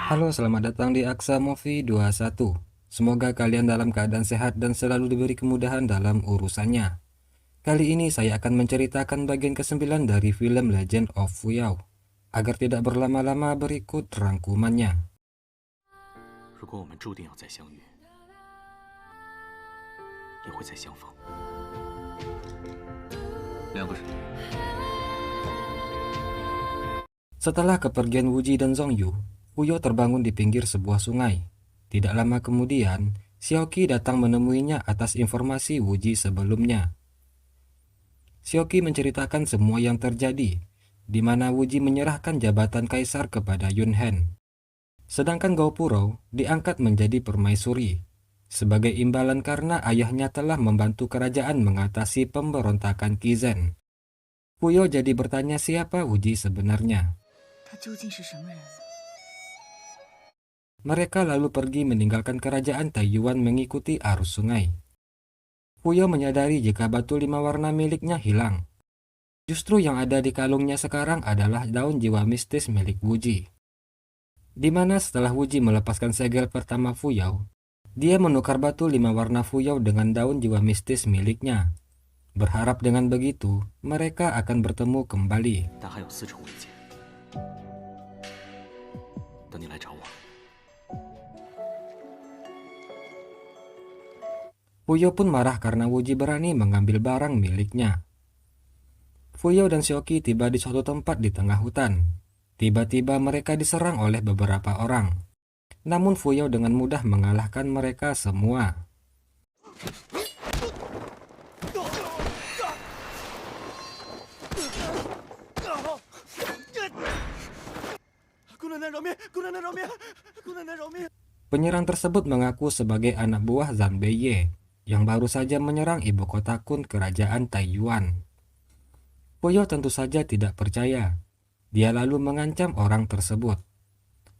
Halo, selamat datang di Aksa Movie 21. Semoga kalian dalam keadaan sehat dan selalu diberi kemudahan dalam urusannya. Kali ini saya akan menceritakan bagian ke-9 dari film Legend of Fuyao. Agar tidak berlama-lama, berikut rangkumannya. 如果我们注定要再相遇，也会再相逢。两个人。 Setelah kepergian Wuji dan Zhongyu, Fuyo terbangun di pinggir sebuah sungai. Tidak lama kemudian, Xiaoqi datang menemuinya atas informasi Wuji sebelumnya. Xiaoqi menceritakan semua yang terjadi, di mana Wuji menyerahkan jabatan kaisar kepada Yunhen. Sedangkan Gopuro diangkat menjadi permaisuri, sebagai imbalan karena ayahnya telah membantu kerajaan mengatasi pemberontakan Kizen. Fuyo jadi bertanya siapa Wuji sebenarnya. Mereka lalu pergi meninggalkan kerajaan Taiyuan mengikuti arus sungai. Fuyo menyadari jika batu 5 warna miliknya hilang. Justru yang ada di kalungnya sekarang adalah daun jiwa mistis milik Wuji. Di mana setelah Wuji melepaskan segel pertama Fuyao, dia menukar batu 5 warna Fuyao dengan daun jiwa mistis miliknya. Berharap dengan begitu, mereka akan bertemu kembali. Fuyo pun marah karena Wuji berani mengambil barang miliknya. Fuyo dan Xiaoqi tiba di suatu tempat di tengah hutan. Tiba-tiba mereka diserang oleh beberapa orang. Namun Fuyo dengan mudah mengalahkan mereka semua. Penyerang tersebut mengaku sebagai anak buah Zhang Beiye yang baru saja menyerang ibu kota Kun kerajaan Taiyuan. Fuyo tentu saja tidak percaya. Dia lalu mengancam orang tersebut,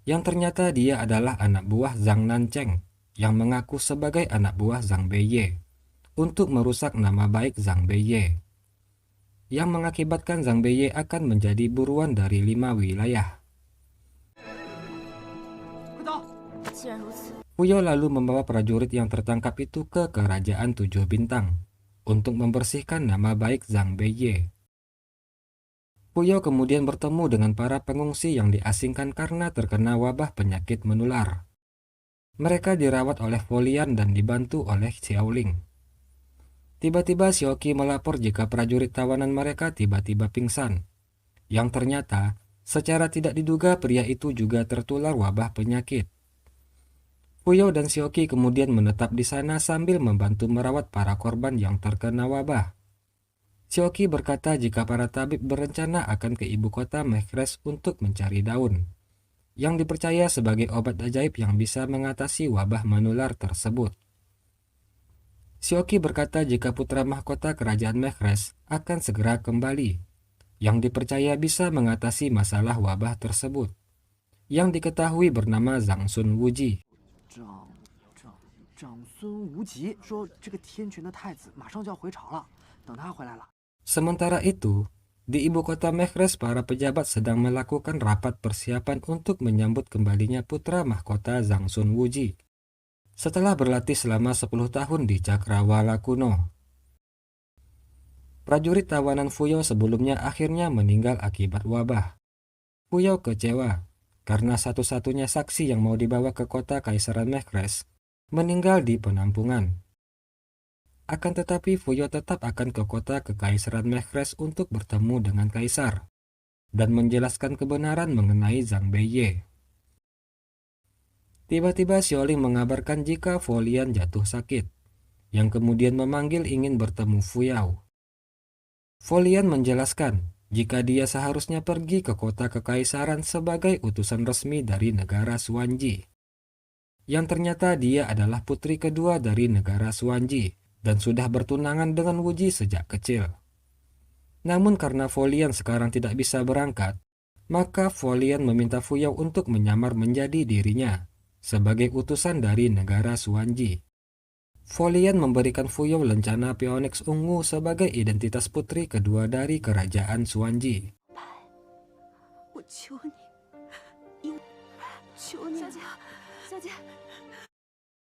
yang ternyata dia adalah anak buah Zhang Nancheng yang mengaku sebagai anak buah Zhang Beiye untuk merusak nama baik Zhang Beiye, yang mengakibatkan Zhang Beiye akan menjadi buruan dari 5 wilayah. Fuyo lalu membawa prajurit yang tertangkap itu ke kerajaan 7 bintang untuk membersihkan nama baik Zhang Beiye. Fuyo kemudian bertemu dengan para pengungsi yang diasingkan karena terkena wabah penyakit menular. Mereka dirawat oleh Folian dan dibantu oleh Xiaoling. Tiba-tiba Xiaoqi melapor jika prajurit tawanan mereka tiba-tiba pingsan, yang ternyata secara tidak diduga pria itu juga tertular wabah penyakit. Fuyo dan Xiaoqi kemudian menetap di sana sambil membantu merawat para korban yang terkena wabah. Xiaoqi berkata jika para tabib berencana akan ke ibu kota Mekres untuk mencari daun, yang dipercaya sebagai obat ajaib yang bisa mengatasi wabah menular tersebut. Xiaoqi berkata jika putra mahkota kerajaan Mekres akan segera kembali, yang dipercaya bisa mengatasi masalah wabah tersebut, yang diketahui bernama Zhang Sun Wuji. 长孙无极说：“这个天权的太子马上就要回朝了，等他回来了。” Sementara itu, di ibu kota Mekres para pejabat sedang melakukan rapat persiapan untuk menyambut kembalinya putra mahkota Zhang Sun Wuji setelah berlatih selama 10 tahun di Cakrawala kuno. Prajurit tawanan Fuyo sebelumnya akhirnya meninggal akibat wabah. Fuyo kecewa karena satu-satunya saksi yang mau dibawa ke kota Kaisaran Mekres meninggal di penampungan. Akan tetapi Fuyo tetap akan ke kota Kekaisaran Mekres untuk bertemu dengan kaisar dan menjelaskan kebenaran mengenai Zhang Beiye. Tiba-tiba Xiaoling mengabarkan jika Folian jatuh sakit, yang kemudian memanggil ingin bertemu Fuyao. Folian menjelaskan jika dia seharusnya pergi ke kota kekaisaran sebagai utusan resmi dari negara Xuanji. Yang ternyata dia adalah putri kedua dari negara Xuanji dan sudah bertunangan dengan Wuji sejak kecil. Namun karena Folian sekarang tidak bisa berangkat, maka Folian meminta Fuyao untuk menyamar menjadi dirinya sebagai utusan dari negara Xuanji. Folian memberikan Fuyao lencana Phoenix ungu sebagai identitas putri kedua dari kerajaan Xuanji. 我求你，求你，小姐，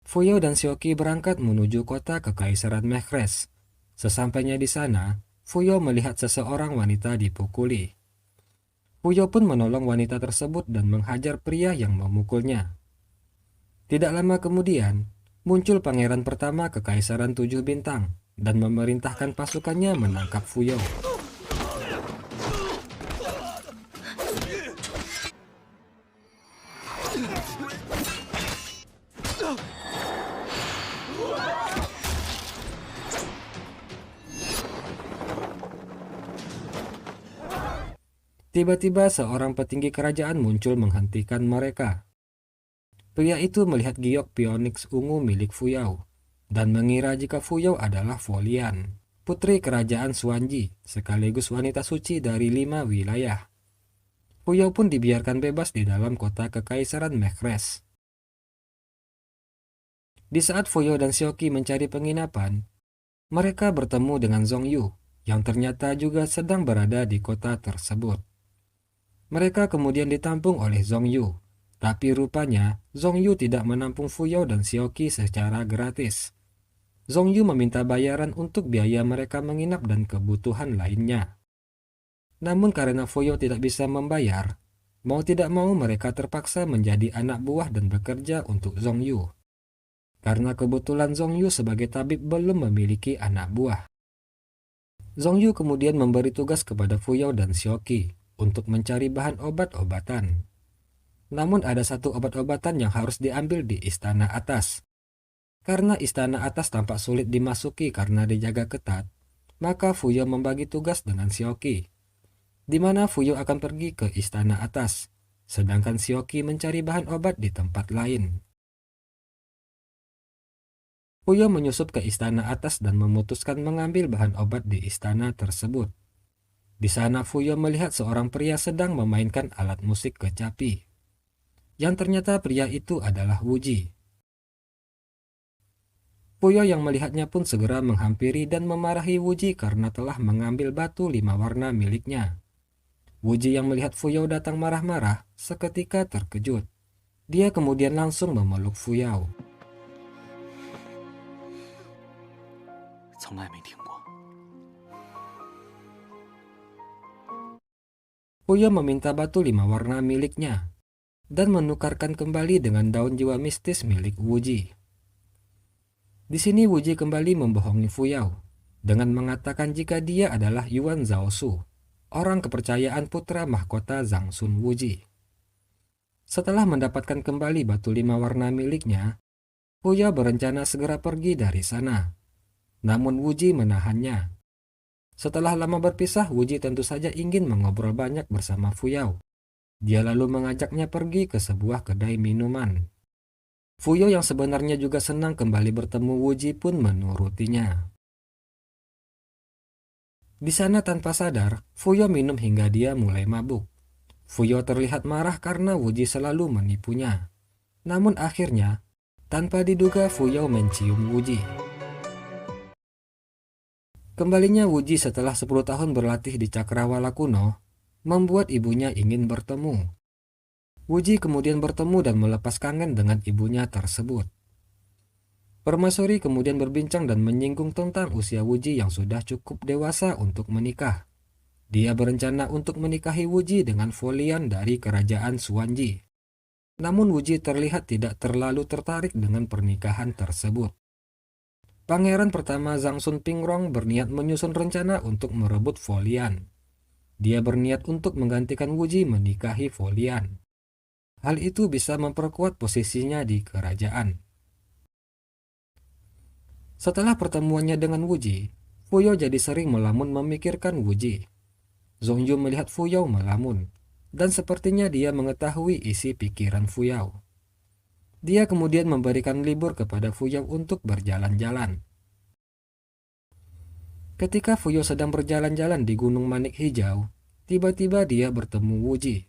Fuyao dan Xiaoqi berangkat menuju kota kekaisaran Mekres. Sesampainya di sana, Fuyao melihat seseorang wanita dipukuli. Fuyao pun menolong wanita tersebut dan menghajar pria yang memukulnya. Tidak lama kemudian, muncul pangeran pertama kekaisaran 7 bintang dan memerintahkan pasukannya menangkap Fuyao. Tiba-tiba seorang petinggi kerajaan muncul menghentikan mereka. Pria itu melihat giok Phoenix ungu milik Fuyao dan mengira jika Fuyao adalah Folian, putri kerajaan Xuanji sekaligus wanita suci dari 5 wilayah. Fuyao pun dibiarkan bebas di dalam kota kekaisaran Mekres. Di saat Fuyao dan Xiaoqi mencari penginapan, mereka bertemu dengan Zhongyu yang ternyata juga sedang berada di kota tersebut. Mereka kemudian ditampung oleh Zhongyu, tapi rupanya Zhongyu tidak menampung Fuyao dan Xiaoqi secara gratis. Zhongyu meminta bayaran untuk biaya mereka menginap dan kebutuhan lainnya. Namun karena Fuyao tidak bisa membayar, mau tidak mau mereka terpaksa menjadi anak buah dan bekerja untuk Zhongyu. Karena kebetulan Zhongyu sebagai tabib belum memiliki anak buah. Zhongyu kemudian memberi tugas kepada Fuyao dan Xiaoqi untuk mencari bahan obat-obatan. Namun ada satu obat-obatan yang harus diambil di istana atas. Karena istana atas tampak sulit dimasuki karena dijaga ketat, maka Fuyao membagi tugas dengan Xiaoqi, di mana Fuyao akan pergi ke istana atas, sedangkan Xiaoqi mencari bahan obat di tempat lain. Fuyao menyusup ke istana atas dan memutuskan mengambil bahan obat di istana tersebut. Di sana Fuyao melihat seorang pria sedang memainkan alat musik kecapi. Yang ternyata pria itu adalah Wuji. Fuyao yang melihatnya pun segera menghampiri dan memarahi Wuji karena telah mengambil batu 5 warna miliknya. Wuji yang melihat Fuyao datang marah-marah seketika terkejut. Dia kemudian langsung memeluk Fuyao. 从来没听过。 Fuyao meminta batu 5 warna miliknya dan menukarkan kembali dengan daun jiwa mistis milik Wuji. Di sini Wuji kembali membohongi Fuyao dengan mengatakan jika dia adalah Yuan Zhaosu, orang kepercayaan putra mahkota Zhangsun Wuji. Setelah mendapatkan kembali batu 5 warna miliknya, Fuyao berencana segera pergi dari sana. Namun Wuji menahannya. Setelah lama berpisah, Wuji tentu saja ingin mengobrol banyak bersama Fuyao. Dia lalu mengajaknya pergi ke sebuah kedai minuman. Fuyao yang sebenarnya juga senang kembali bertemu Wuji pun menurutinya. Di sana tanpa sadar, Fuyao minum hingga dia mulai mabuk. Fuyao terlihat marah karena Wuji selalu menipunya. Namun akhirnya, tanpa diduga Fuyao mencium Wuji. Kembalinya Wuji setelah 10 tahun berlatih di Cakrawala kuno, membuat ibunya ingin bertemu. Wuji kemudian bertemu dan melepas kangen dengan ibunya tersebut. Permaisuri kemudian berbincang dan menyinggung tentang usia Wuji yang sudah cukup dewasa untuk menikah. Dia berencana untuk menikahi Wuji dengan Folian dari kerajaan Xuanji. Namun Wuji terlihat tidak terlalu tertarik dengan pernikahan tersebut. Pangeran pertama Zhangsun Pingrong berniat menyusun rencana untuk merebut Folian. Dia berniat untuk menggantikan Wuji menikahi Folian. Hal itu bisa memperkuat posisinya di kerajaan. Setelah pertemuannya dengan Wuji, Fuyao jadi sering melamun memikirkan Wuji. Zhongyu melihat Fuyao melamun, dan sepertinya dia mengetahui isi pikiran Fuyao. Dia kemudian memberikan libur kepada Fuyao untuk berjalan-jalan. Ketika Fuyao sedang berjalan-jalan di Gunung Manik Hijau, tiba-tiba dia bertemu Wuji.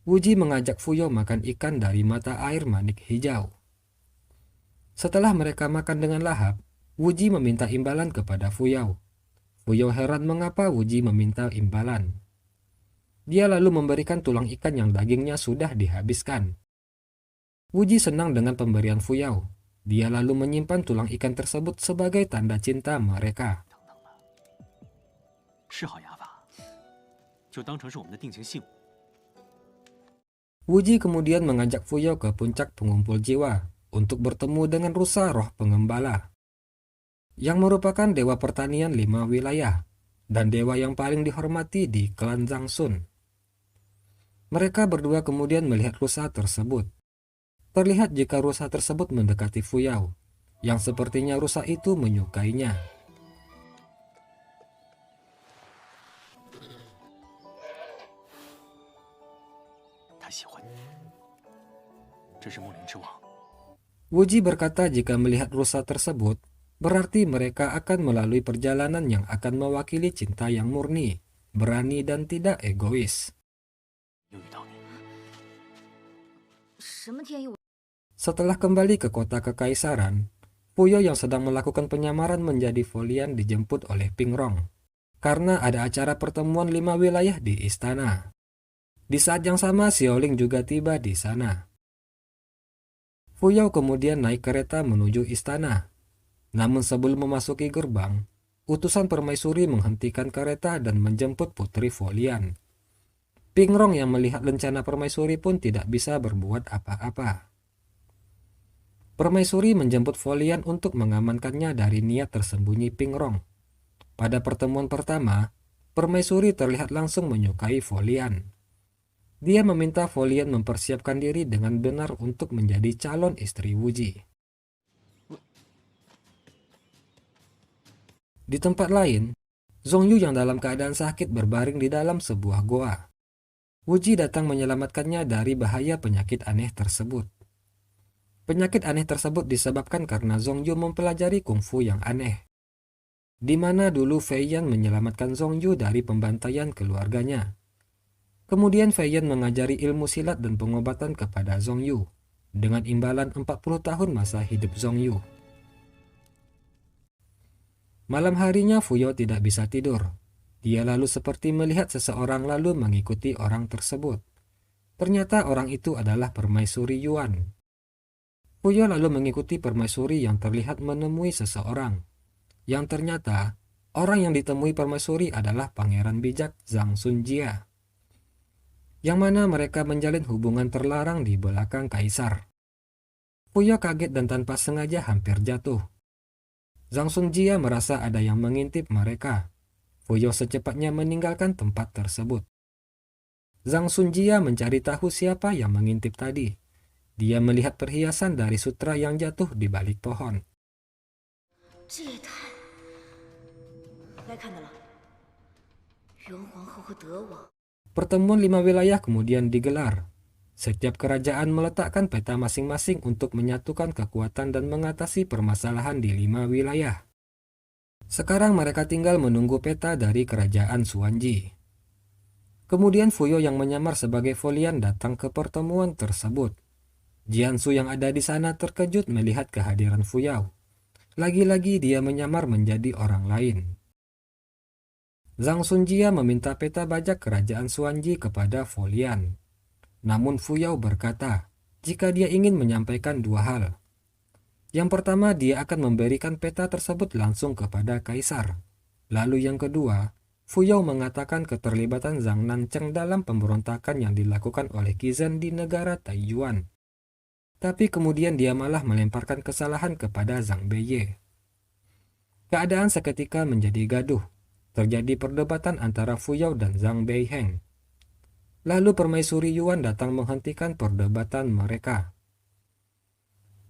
Wuji mengajak Fuyao makan ikan dari mata air Manik Hijau. Setelah mereka makan dengan lahap, Wuji meminta imbalan kepada Fuyao. Fuyao heran mengapa Wuji meminta imbalan. Dia lalu memberikan tulang ikan yang dagingnya sudah dihabiskan. Wuji senang dengan pemberian Fuyao. Dia lalu menyimpan tulang ikan tersebut sebagai tanda cinta mereka. 吃好牙法，就当成是我们的定情信物。 Wuji kemudian mengajak Fuyao ke puncak pengumpul jiwa untuk bertemu dengan rusa roh pengembala, yang merupakan dewa pertanian 5 wilayah dan dewa yang paling dihormati di klan Zhangsun. Mereka berdua kemudian melihat rusa tersebut. Terlihat jika rusa tersebut mendekati Fuyao, yang sepertinya rusa itu menyukainya. 他喜欢你，这是木林之王。 Wuji berkata jika melihat rusa tersebut, berarti mereka akan melalui perjalanan yang akan mewakili cinta yang murni, berani dan tidak egois. 又遇到你， 什么天意？ Setelah kembali ke kota kekaisaran, Fuyao yang sedang melakukan penyamaran menjadi Folian dijemput oleh Pingrong karena ada acara pertemuan 5 wilayah di istana. Di saat yang sama, Xiaoling juga tiba di sana. Fuyao kemudian naik kereta menuju istana. Namun sebelum memasuki gerbang, utusan permaisuri menghentikan kereta dan menjemput Putri Folian. Pingrong yang melihat rencana permaisuri pun tidak bisa berbuat apa-apa. Permaisuri menjemput Folian untuk mengamankannya dari niat tersembunyi Pingrong. Pada pertemuan pertama, permaisuri terlihat langsung menyukai Folian. Dia meminta Folian mempersiapkan diri dengan benar untuk menjadi calon istri Wuji. Di tempat lain, Zhongyu yang dalam keadaan sakit berbaring di dalam sebuah goa. Wuji datang menyelamatkannya dari bahaya penyakit aneh tersebut. Penyakit aneh tersebut disebabkan karena Zhongyu mempelajari kungfu yang aneh, di mana dulu Fei Yan menyelamatkan Zhongyu dari pembantaian keluarganya. Kemudian Fei Yan mengajari ilmu silat dan pengobatan kepada Zhongyu dengan imbalan 40 tahun masa hidup Zhongyu. Malam harinya Fuyao tidak bisa tidur. Dia lalu seperti melihat seseorang lalu mengikuti orang tersebut. Ternyata orang itu adalah permaisuri Yuan. Fuyao lalu mengikuti permaisuri yang terlihat menemui seseorang. Yang ternyata orang yang ditemui permaisuri adalah pangeran bijak Zhang Sunjia, yang mana mereka menjalin hubungan terlarang di belakang kaisar. Fuyao kaget dan tanpa sengaja hampir jatuh. Zhang Sunjia merasa ada yang mengintip mereka. Fuyao secepatnya meninggalkan tempat tersebut. Zhang Sunjia mencari tahu siapa yang mengintip tadi. Dia melihat perhiasan dari sutra yang jatuh di balik pohon. 这也太……该看的了。元皇后和德王。 Pertemuan 5 wilayah kemudian digelar. Setiap kerajaan meletakkan peta masing-masing untuk menyatukan kekuatan dan mengatasi permasalahan di 5 wilayah. Sekarang mereka tinggal menunggu peta dari kerajaan Xuanji. Kemudian Fuyao yang menyamar sebagai Folian datang ke pertemuan tersebut. Jiansu yang ada di sana terkejut melihat kehadiran Fuyao. Lagi-lagi dia menyamar menjadi orang lain. Zhang Sunjia meminta peta bajak kerajaan Xuanji kepada Folian. Namun Fuyao berkata, jika dia ingin menyampaikan 2 hal. Yang pertama, dia akan memberikan peta tersebut langsung kepada kaisar. Lalu yang kedua, Fuyao mengatakan keterlibatan Zhang Nancheng dalam pemberontakan yang dilakukan oleh Qizhen di negara Taiyuan. Tapi kemudian dia malah melemparkan kesalahan kepada Zhang Beiye. Keadaan seketika menjadi gaduh. Terjadi perdebatan antara Fuyao dan Zhang Beiheng. Lalu permaisuri Yuan datang menghentikan perdebatan mereka.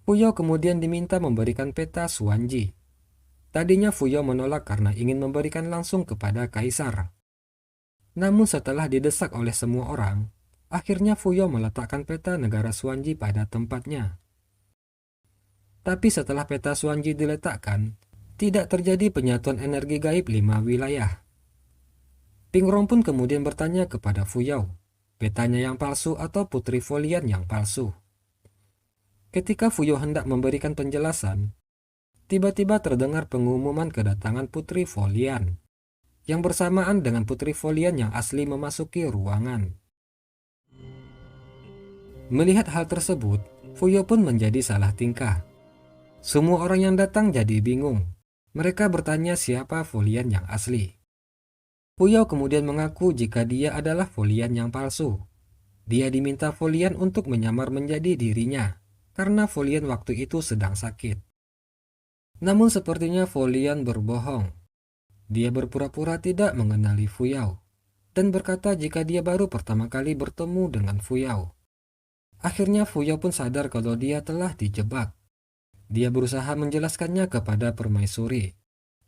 Fuyao kemudian diminta memberikan peta Xuanji. Tadinya Fuyao menolak karena ingin memberikan langsung kepada kaisar. Namun setelah didesak oleh semua orang, akhirnya Fuyao meletakkan peta negara Xuanji pada tempatnya. Tapi setelah peta Xuanji diletakkan, tidak terjadi penyatuan energi gaib 5 wilayah. Pingrong pun kemudian bertanya kepada Fuyao, petanya yang palsu atau Putri Folian yang palsu. Ketika Fuyao hendak memberikan penjelasan, tiba-tiba terdengar pengumuman kedatangan Putri Folian, yang bersamaan dengan Putri Folian yang asli memasuki ruangan. Melihat hal tersebut, Fuyao pun menjadi salah tingkah. Semua orang yang datang jadi bingung. Mereka bertanya siapa Folian yang asli. Fuyao kemudian mengaku jika dia adalah Folian yang palsu. Dia diminta Folian untuk menyamar menjadi dirinya, karena Folian waktu itu sedang sakit. Namun sepertinya Folian berbohong. Dia berpura-pura tidak mengenali Fuyao, dan berkata jika dia baru pertama kali bertemu dengan Fuyao. Akhirnya Fuyao pun sadar kalau dia telah dijebak. Dia berusaha menjelaskannya kepada permaisuri.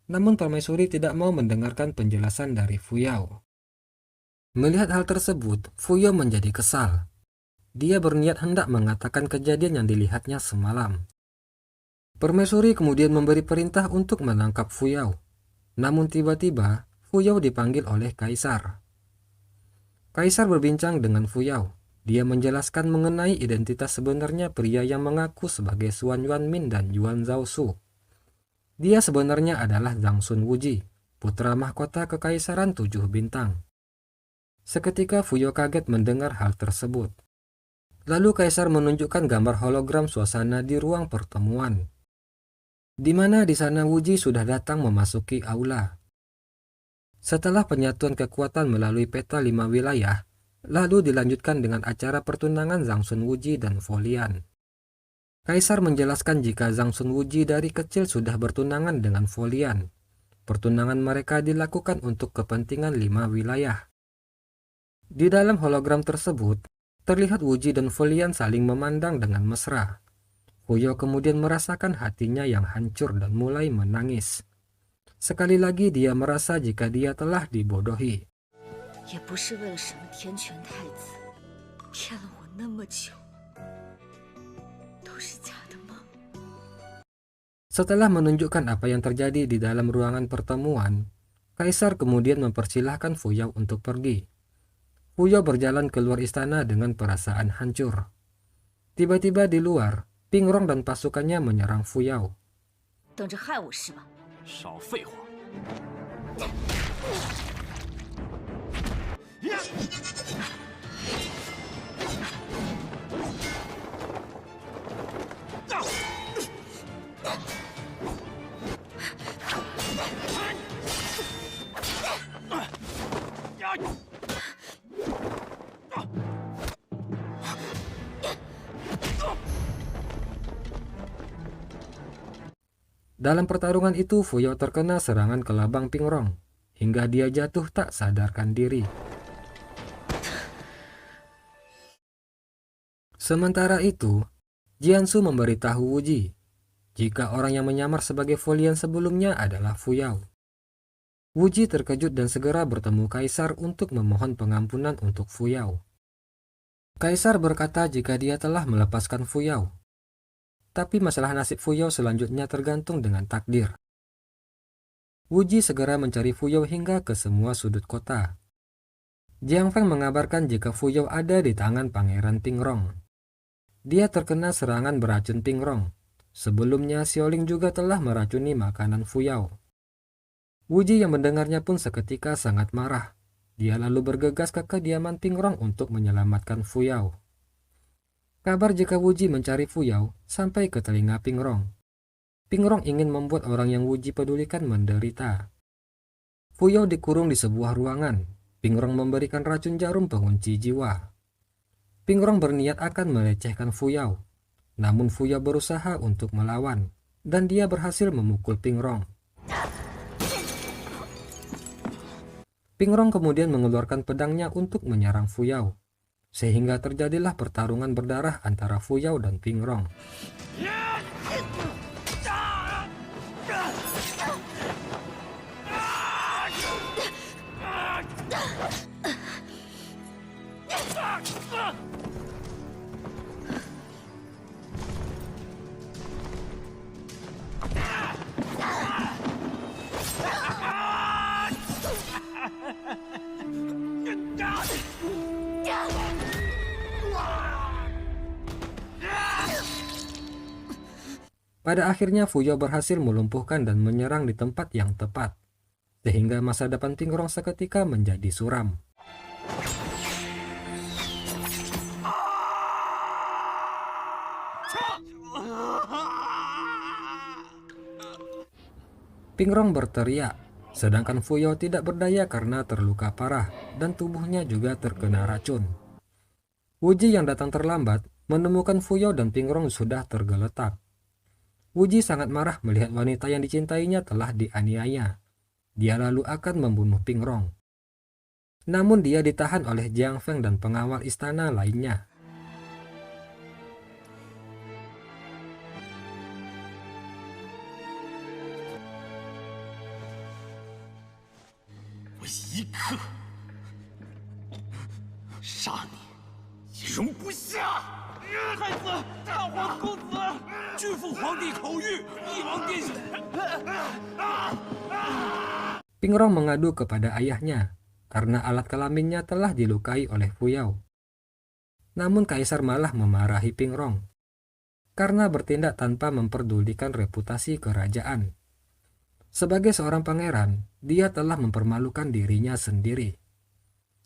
Namun permaisuri tidak mau mendengarkan penjelasan dari Fuyao. Melihat hal tersebut, Fuyao menjadi kesal. Dia berniat hendak mengatakan kejadian yang dilihatnya semalam. Permaisuri kemudian memberi perintah untuk menangkap Fuyao. Namun tiba-tiba, Fuyao dipanggil oleh Kaisar. Kaisar berbincang dengan Fuyao. Dia menjelaskan mengenai identitas sebenarnya pria yang mengaku sebagai Xuan Yuanmin dan Yuan Zhaosu. Dia sebenarnya adalah Zhang Sun Wuji, putra mahkota Kekaisaran 7 Bintang. Seketika Fuyao kaget mendengar hal tersebut. Lalu Kaisar menunjukkan gambar hologram suasana di ruang pertemuan, di mana di sana Wuji sudah datang memasuki aula. Setelah penyatuan kekuatan melalui peta 5 wilayah, lalu dilanjutkan dengan acara pertunangan Zhang Sun Wuji dan Folian. Kaisar menjelaskan jika Zhang Sun Wuji dari kecil sudah bertunangan dengan Folian. Pertunangan mereka dilakukan untuk kepentingan 5 wilayah. Di dalam hologram tersebut, terlihat Wuji dan Folian saling memandang dengan mesra. Fuyao kemudian merasakan hatinya yang hancur dan mulai menangis. Sekali lagi dia merasa jika dia telah dibodohi. 也不是为了什么天权太子，骗了我那么久，都是假的吗？ Setelah menunjukkan apa yang terjadi di dalam ruangan pertemuan, Kaisar kemudian mempersilahkan Fuyao untuk pergi. Fuyao berjalan keluar istana dengan perasaan hancur. Tiba-tiba di luar, Pingrong dan pasukannya menyerang Fuyao. 等着害我是吧？少废话！ Dalam pertarungan itu, Fuyao terkena serangan kelabang Pingrong, hingga dia jatuh tak sadarkan diri. Sementara itu, Jiansu memberitahu Wuji jika orang yang menyamar sebagai Folian sebelumnya adalah Fuyao. Wuji terkejut dan segera bertemu Kaisar untuk memohon pengampunan untuk Fuyao. Kaisar berkata jika dia telah melepaskan Fuyao, tapi masalah nasib Fuyao selanjutnya tergantung dengan takdir. Wuji segera mencari Fuyao hingga ke semua sudut kota. Jiang Feng mengabarkan jika Fuyao ada di tangan Pangeran Pingrong. Dia terkena serangan beracun Pingrong. Sebelumnya Xiaoling juga telah meracuni makanan Fuyao. Wuji yang mendengarnya pun seketika sangat marah. Dia lalu bergegas ke kediaman Pingrong untuk menyelamatkan Fuyao. Kabar jika Wuji mencari Fuyao sampai ke telinga Pingrong. Pingrong ingin membuat orang yang Wuji pedulikan menderita. Fuyao dikurung di sebuah ruangan. Pingrong memberikan racun jarum pengunci jiwa. Pingrong berniat akan melecehkan Fuyao. Namun Fuyao berusaha untuk melawan, dan dia berhasil memukul Pingrong. Pingrong kemudian mengeluarkan pedangnya untuk menyerang Fuyao, sehingga terjadilah pertarungan berdarah antara Fuyao dan Pingrong. Pada akhirnya Fuyao berhasil melumpuhkan dan menyerang di tempat yang tepat, sehingga masa depan Pingrong seketika menjadi suram. Pingrong berteriak, sedangkan Fuyao tidak berdaya karena terluka parah dan tubuhnya juga terkena racun. Wuji yang datang terlambat menemukan Fuyao dan Pingrong sudah tergeletak. Wuji sangat marah melihat wanita yang dicintainya telah dianiaya. Dia lalu akan membunuh Pingrong. Namun dia ditahan oleh Jiang Feng dan pengawal istana lainnya. Pingrong mengadu kepada ayahnya karena alat kelaminnya telah dilukai oleh Fuyao. Namun Kaisar malah memarahi Pingrong karena bertindak tanpa memperdulikan reputasi kerajaan. Sebagai seorang pangeran, dia telah mempermalukan dirinya sendiri.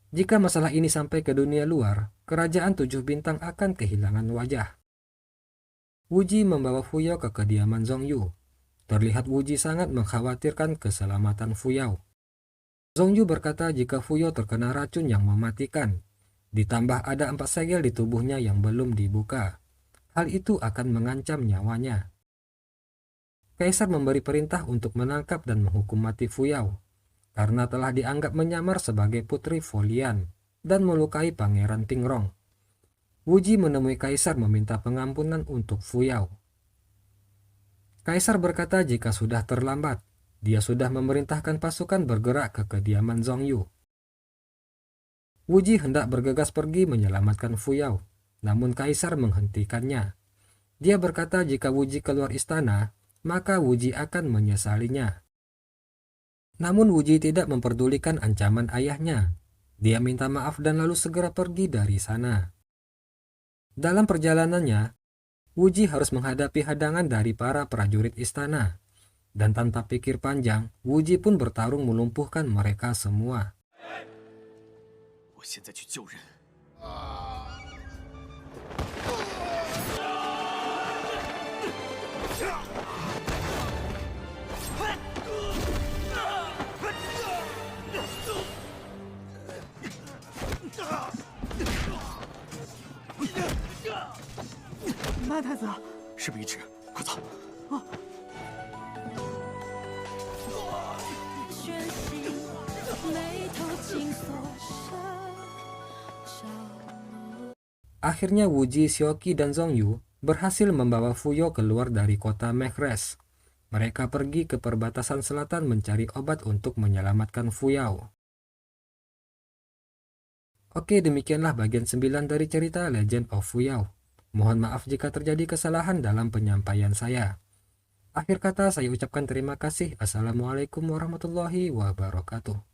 Jika masalah ini sampai ke dunia luar, kerajaan 7 bintang akan kehilangan wajah. Wuji membawa Fuyao ke kediaman Zhongyu. Terlihat Wuji sangat mengkhawatirkan keselamatan Fuyao. Zhongyu berkata jika Fuyao terkena racun yang mematikan, ditambah ada 4 segel di tubuhnya yang belum dibuka, hal itu akan mengancam nyawanya. Kaisar memberi perintah untuk menangkap dan menghukum mati Fuyao karena telah dianggap menyamar sebagai putri Folian dan melukai Pangeran Pingrong. Wuji menemui Kaisar meminta pengampunan untuk Fuyao. Kaisar berkata jika sudah terlambat, dia sudah memerintahkan pasukan bergerak ke kediaman Zhongyu. Wuji hendak bergegas pergi menyelamatkan Fuyao, namun Kaisar menghentikannya. Dia berkata jika Wuji keluar istana, maka Wuji akan menyesalinya. Namun Wuji tidak memperdulikan ancaman ayahnya. Dia minta maaf dan lalu segera pergi dari sana. Dalam perjalanannya, Wuji harus menghadapi hadangan dari para prajurit istana. Dan tanpa pikir panjang, Wuji pun bertarung melumpuhkan mereka semua.麦太子，事不宜迟，快走！Akhirnya Wuji, Xiaoqi, dan Zhongyu berhasil membawa Fuyao keluar dari kota Mekres. Mereka pergi ke perbatasan selatan mencari obat untuk menyelamatkan Fuyao. Oke, demikianlah bagian 9 dari cerita Legend of Fuyao. Mohon maaf jika terjadi kesalahan dalam penyampaian saya. Akhir kata saya ucapkan terima kasih. Assalamualaikum warahmatullahi wabarakatuh.